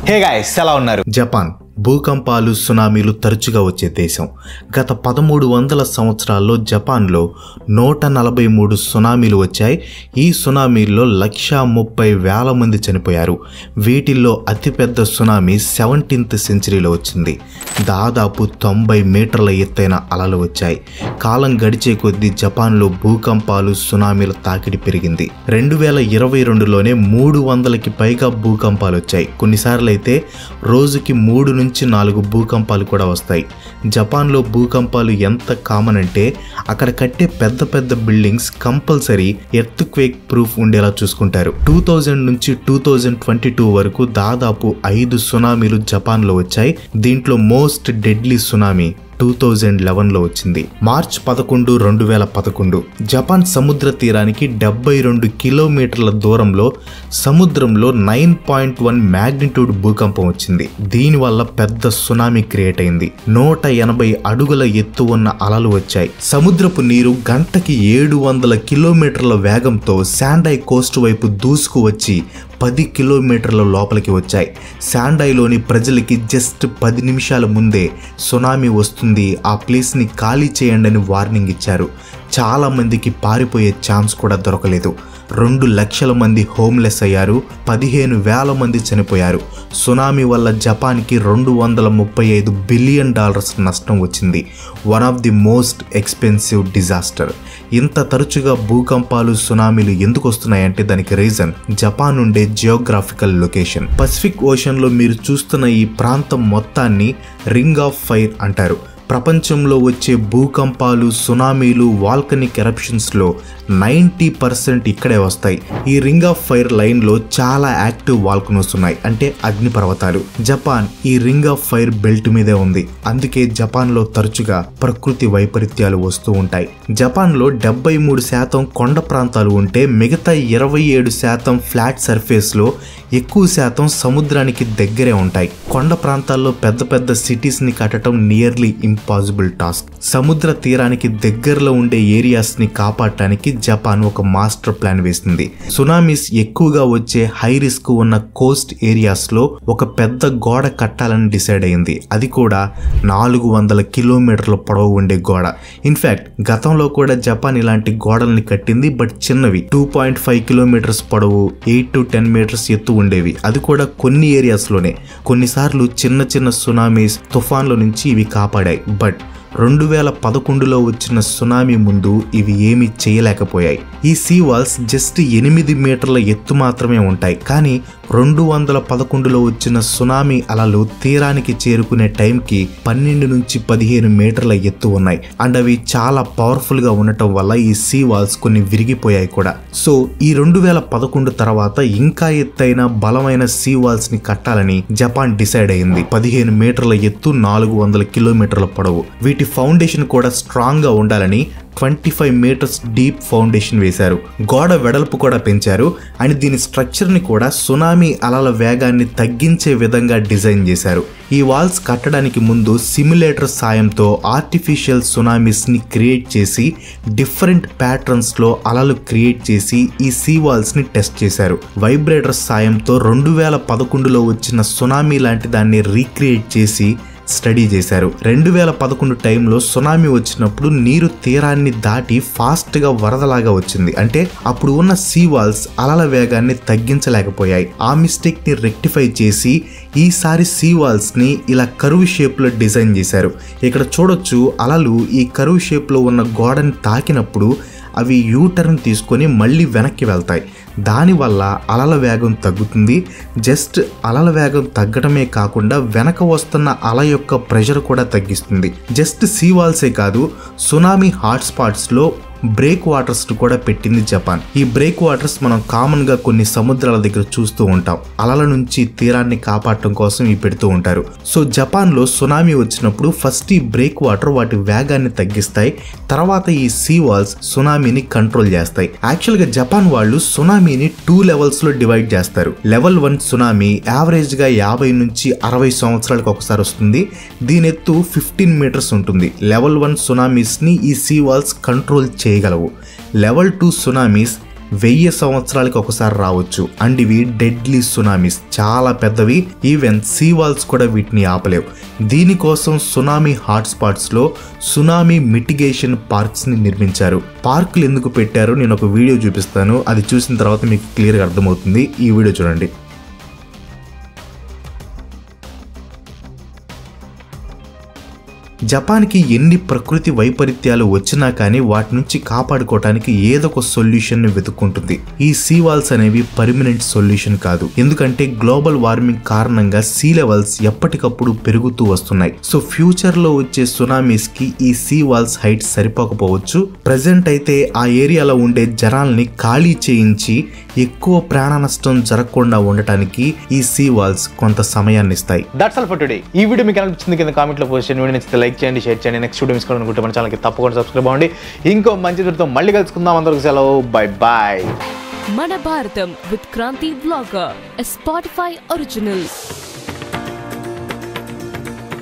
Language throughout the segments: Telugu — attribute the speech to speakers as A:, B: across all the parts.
A: హే గైస్, ఎలా ఉన్నారు?
B: జపాన్ భూకంపాలు సునామీలు తరచుగా వచ్చే దేశం. గత 1300 సంవత్సరాల్లో జపాన్లో 143 సునామీలు వచ్చాయి. ఈ సునామీల్లో 130,000 మంది చనిపోయారు. వీటిల్లో అతిపెద్ద సునామీ 17th సెంచరీలో వచ్చింది. దాదాపు 90 మీటర్ల ఎత్తైన అలలు వచ్చాయి. కాలం గడిచే కొద్దీ జపాన్లో భూకంపాలు సునామీల తాకిడి పెరిగింది. 2022లోనే 300కి పైగా భూకంపాలు వచ్చాయి. కొన్నిసార్లు అయితే రోజుకి 3 నుంచి 4 భూకంపాలు కూడా వస్తాయి. జపాన్లో భూకంపాలు ఎంత కామన్ అంటే అక్కడ కట్టే పెద్ద పెద్ద buildings compulsory earth quake proof ఉండేలా చూసుకుంటారు. 2000 నుంచి 2022 వరకు దాదాపు 5 సునామీలు జపాన్లో వచ్చాయి. దీంట్లో మోస్ట్ డెడ్లీ సునామీ 2011లో వచ్చింది. మార్చ్ 11, 2011 జపాన్ సముద్ర తీరానికి 72 కిలోమీటర్ల దూరంలో సముద్రంలో 9.1 మ్యాగ్నిట్యూడ్ భూకంపం వచ్చింది. దీనివల్ల పెద్ద సునామీ క్రియేట్ అయింది. 180 అడుగుల ఎత్తు ఉన్న అలలు వచ్చాయి. సముద్రపు నీరు గంటకి 700 కిలోమీటర్ల వేగంతో శాండై కోస్ట్ వైపు దూసుకు వచ్చి 10 కిలోమీటర్ల లోపలికి వచ్చాయి. శాండైలోని ప్రజలకి జస్ట్ 10 నిమిషాల ముందే సునామీ వస్తుంది, ఆ ప్లేస్ని ఖాళీ చేయండి అని వార్నింగ్ ఇచ్చారు. చాలా మందికి పారిపోయే ఛాన్స్ కూడా దొరకలేదు. 2 లక్షల మంది హోమ్లెస్ అయ్యారు. 15,000 మంది చనిపోయారు. సునామీ వల్ల జపాన్కి $235 బిలియన్ నష్టం వచ్చింది. One of the most expensive disaster. ఇంత తరచుగా భూకంపాలు సునామీలు ఎందుకు వస్తున్నాయంటే దానికి రీజన్ జపాన్ ఉండే జియోగ్రాఫికల్ లొకేషన్. పసిఫిక్ ఓషన్లో మీరు చూస్తున్న ఈ ప్రాంతం మొత్తాన్ని రింగ్ ఆఫ్ ఫైర్ అంటారు. ప్రపంచంలో వచ్చే భూకంపాలు సునామీలు వాల్కనిక్ ఎరప్షన్స్లో 90% ఇక్కడే వస్తాయి. ఈ రింగ్ ఆఫ్ ఫైర్ లైన్లో చాలా యాక్టివ్ వాల్కనోస్ ఉన్నాయి, అంటే అగ్నిపర్వతాలు. జపాన్ ఈ రింగ్ ఆఫ్ ఫైర్ బెల్ట్ మీదే ఉంది. అందుకే జపాన్లో తరచుగా ప్రకృతి వైపరీత్యాలు వస్తూ ఉంటాయి. జపాన్లో 73% కొండ ప్రాంతాలు ఉంటే మిగతా 27% ఫ్లాట్ సర్ఫేస్లో ఎక్కువ శాతం సముద్రానికి దగ్గరే ఉంటాయి. కొండ ప్రాంతాల్లో పెద్ద పెద్ద సిటీస్ని కట్టడం నియర్లీ ఇంపాసిబుల్ టాస్క్. సముద్ర తీరానికి దగ్గరలో ఉండే ఏరియాస్ని కాపాడటానికి జపాన్ ఒక మాస్టర్ ప్లాన్ వేసింది. సునామీస్ ఎక్కువగా వచ్చే హై రిస్క్ ఉన్న కోస్ట్ ఏరియాస్లో ఒక పెద్ద గోడ కట్టాలని డిసైడ్ అయింది. అది కూడా 400 కిలోమీటర్ల పొడవు ఉండే గోడ. ఇన్ఫ్యాక్ట్ గతంలో కూడా జపాన్ ఇలాంటి గోడల్ని కట్టింది, బట్ చిన్నవి. 2.5 కిలోమీటర్స్ పొడవు, 8 to 10 మీటర్స్ ఎత్తు ఉండేవి. అది కూడా కొన్ని ఏరియాస్లోనే. కొన్నిసార్లు చిన్న చిన్న సునామీస్, తుఫాన్ల నుంచి ఇవి కాపాడాయి. బట్ 2011లో వచ్చిన సునామీ ముందు ఇవి ఏమీ చేయలేకపోయాయి. ఈ సీ వాల్స్ జస్ట్ 8 మీటర్ల ఎత్తు మాత్రమే ఉంటాయి. కానీ 2011లో వచ్చిన సునామీ అలలు తీరానికి చేరుకునే టైంకి 12 నుంచి 15 మీటర్ల ఎత్తు ఉన్నాయి. అండ్ అవి చాలా పవర్ఫుల్ గా ఉండటం వల్ల ఈ సీ వాల్స్ కొన్ని విరిగిపోయాయి కూడా. సో ఈ 2011 తర్వాత ఇంకా ఎత్తైన బలమైన సీ వాల్స్ ని కట్టాలని జపాన్ డిసైడ్ అయింది. 15 మీటర్ల ఎత్తు, 400 కిలోమీటర్ల పొడవు. వీటి ఫౌండేషన్ కూడా స్ట్రాంగ్ గా ఉండాలని 25 మీటర్స్ డీప్ ఫౌండేషన్ వేశారు. గోడ వెడల్పు కూడా పెంచారు. అండ్ దీని స్ట్రక్చర్ ని కూడా సునామీ అలల వేగాన్ని తగ్గించే విధంగా డిజైన్ చేశారు. ఈ వాల్స్ కట్టడానికి ముందు సిమ్యులేటర్ సాయంతో ఆర్టిఫిషియల్ సునామీస్ ని క్రియేట్ చేసి డిఫరెంట్ ప్యాటర్న్స్ లో అలలు క్రియేట్ చేసి ఈ సీ వాల్స్ ని టెస్ట్ చేశారు. వైబ్రేటర్స్ సాయంతో 2011లో వచ్చిన సునామీ లాంటి దాన్ని రీక్రియేట్ చేసి స్టడీ చేశారు. 2011 టైంలో సునామీ వచ్చినప్పుడు నీరు తీరాన్ని దాటి ఫాస్ట్ గా వరదలాగా వచ్చింది. అంటే అప్పుడు ఉన్న సీ వాల్స్ అలల వేగాన్ని తగ్గించలేకపోయాయి. ఆ మిస్టేక్ ని రెక్టిఫై చేసి ఈసారి సీ వాల్స్ ని ఇలా కరువు షేప్ లో డిజైన్ చేశారు. ఇక్కడ చూడొచ్చు, అలలు ఈ కరువు షేప్ లో ఉన్న గోడని తాకినప్పుడు అవి యూటర్న్ తీసుకొని మళ్ళీ వెనక్కి వెళ్తాయి. దానివల్ల అలల వేగం తగ్గుతుంది. జస్ట్ అలల వేగం తగ్గడమే కాకుండా వెనక వస్తున్న అల యొక్క ప్రెషర్ కూడా తగ్గిస్తుంది. జస్ట్ సీ వాల్సే కాదు, సునామీ హాట్స్పాట్స్లో బ్రేక్ వాటర్స్ కూడా పెట్టింది జపాన్. ఈ బ్రేక్ వాటర్స్ మనం కామన్ గా కొన్ని సముద్రాల దగ్గర చూస్తూ ఉంటాం. అలల నుంచి తీరాన్ని కాపాడటం కోసం ఇవి పెడుతూ ఉంటారు. సో జపాన్ లో సునామీ వచ్చినప్పుడు ఫస్ట్ ఈ బ్రేక్ వాటర్ వాటి వేగాన్ని తగ్గిస్తాయి. తర్వాత ఈ సీ వాల్స్ సునామీని కంట్రోల్ చేస్తాయి. యాక్చువల్ గా జపాన్ వాళ్ళు సునామీని 2 లెవెల్స్ లో డివైడ్ చేస్తారు. లెవెల్ 1 సునామీ యావరేజ్ గా 50 నుంచి 60 సంవత్సరాలకు ఒకసారి వస్తుంది. దీని ఎత్తు 15 మీటర్స్ ఉంటుంది. లెవెల్ 1 సునామీస్ ని ఈ సీ వాల్స్ కంట్రోల్ చేయగలవు. లెవెల్ 2 సునామీస్ 1000 సంవత్సరాలకి ఒకసారి రావచ్చు. అండ్ ఇవి డెడ్లీ సునామీస్, చాలా పెద్దవి. ఈవెన్ సీ వాల్స్ కూడా వీటిని ఆపలేవు. దీనికోసం సునామీ హాట్స్పాట్స్ లో సునామీ మిటిగేషన్ పార్క్స్ ని నిర్మించారు. పార్కులు ఎందుకు పెట్టారో నేను ఒక వీడియో చూపిస్తాను, అది చూసిన తర్వాత మీకు క్లియర్గా అర్థమవుతుంది. ఈ వీడియో చూడండి. జపాన్కి ఎన్ని ప్రకృతి వైపరీత్యాలు వచ్చినా కానీ వాటి నుంచి కాపాడుకోవటానికి ఏదో ఒక సొల్యూషన్ ని వెతుక్కుంటుంది. ఈ సీ వాల్స్ అనేవి పర్మనెంట్ సొల్యూషన్ కాదు, ఎందుకంటే గ్లోబల్ వార్మింగ్ కారణంగా సీ లెవెల్స్ ఎప్పటికప్పుడు పెరుగుతూ వస్తున్నాయి. సో ఫ్యూచర్ లో వచ్చే సునామీస్ కి ఈ సీ వాల్స్ హైట్ సరిపోకపోవచ్చు. ప్రెసెంట్ అయితే ఆ ఏరియాలో ఉండే జనాల్ని ఖాళీ చేయించి ఎక్కువ ప్రాణ నష్టం జరగకుండా ఉండటానికి ఈ సీ వాల్స్ కొంత సమయాన్ని ఇస్తాయి.
A: That's all for today. ఈ వీడియో మీకు అనిపించింది కింద కామెంట్ లో పోస్ట్ చేయండి. వీడియో నచ్చితే లైక్ చేయండి, షేర్ చేయండి. నెక్స్ట్ వీడియో మిస్ కావాలనుకుంటే మన ఛానల్కి తప్పకుండా సబ్స్క్రైబ్ అవ్వండి. ఇంకో మంచి వీడియోతో మళ్ళీ కలుసుకుందాం. అందరికీ సెలవు, బై బాయ్.
C: మన Bharatam with Kranti vlogger, Spotify original.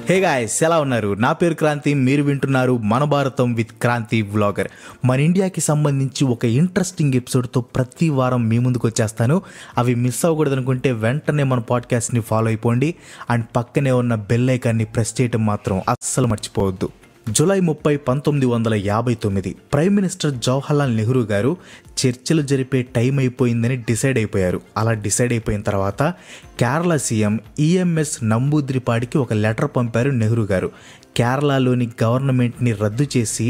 B: Hey guys, ఎలా ఉన్నారు? నా పేరు క్రాంతి, మీరు వింటున్నారు మన భారతం విత్ క్రాంతి వ్లాగర్. మన ఇండియాకి సంబంధించి ఒక ఇంట్రెస్టింగ్ ఎపిసోడ్తో ప్రతి వారం మీ ముందుకు వచ్చేస్తాను. అవి మిస్ అవ్వకూడదు అనుకుంటే వెంటనే మన పాడ్కాస్ట్ని ఫాలో అయిపోండి. అండ్ పక్కనే ఉన్న బెల్ ఐకాన్ని ప్రెస్ చేయడం మాత్రం అస్సలు మర్చిపోవద్దు. July 30, 1959 prime minister Jawaharlal Nehru గారు చర్చలు జరిపే టైం అయిపోయిందని డిసైడ్ అయిపోయారు. అలా డిసైడ్ అయిపోయిన తర్వాత కేరళ సీఎం ఈఎంఎస్ నంబూద్రిపాడికి ఒక లెటర్ పంపారు నెహ్రూ గారు. కేరళలోని గవర్నమెంట్ని రద్దు చేసి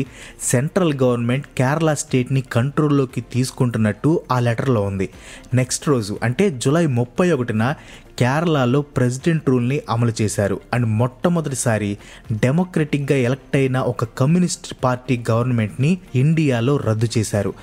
B: సెంట్రల్ గవర్నమెంట్ కేరళ స్టేట్ని కంట్రోల్లోకి తీసుకుంటున్నట్టు ఆ లెటర్లో ఉంది. నెక్స్ట్ రోజు అంటే జూలై 31న కేరళలో ప్రెసిడెంట్ రూల్ని అమలు చేశారు. అండ్ మొట్టమొదటిసారి డెమోక్రటిక్గా ఎలక్ట్ అయిన ఒక కమ్యూనిస్ట్ పార్టీ గవర్నమెంట్ని ఇండియాలో రద్దు చేశారు.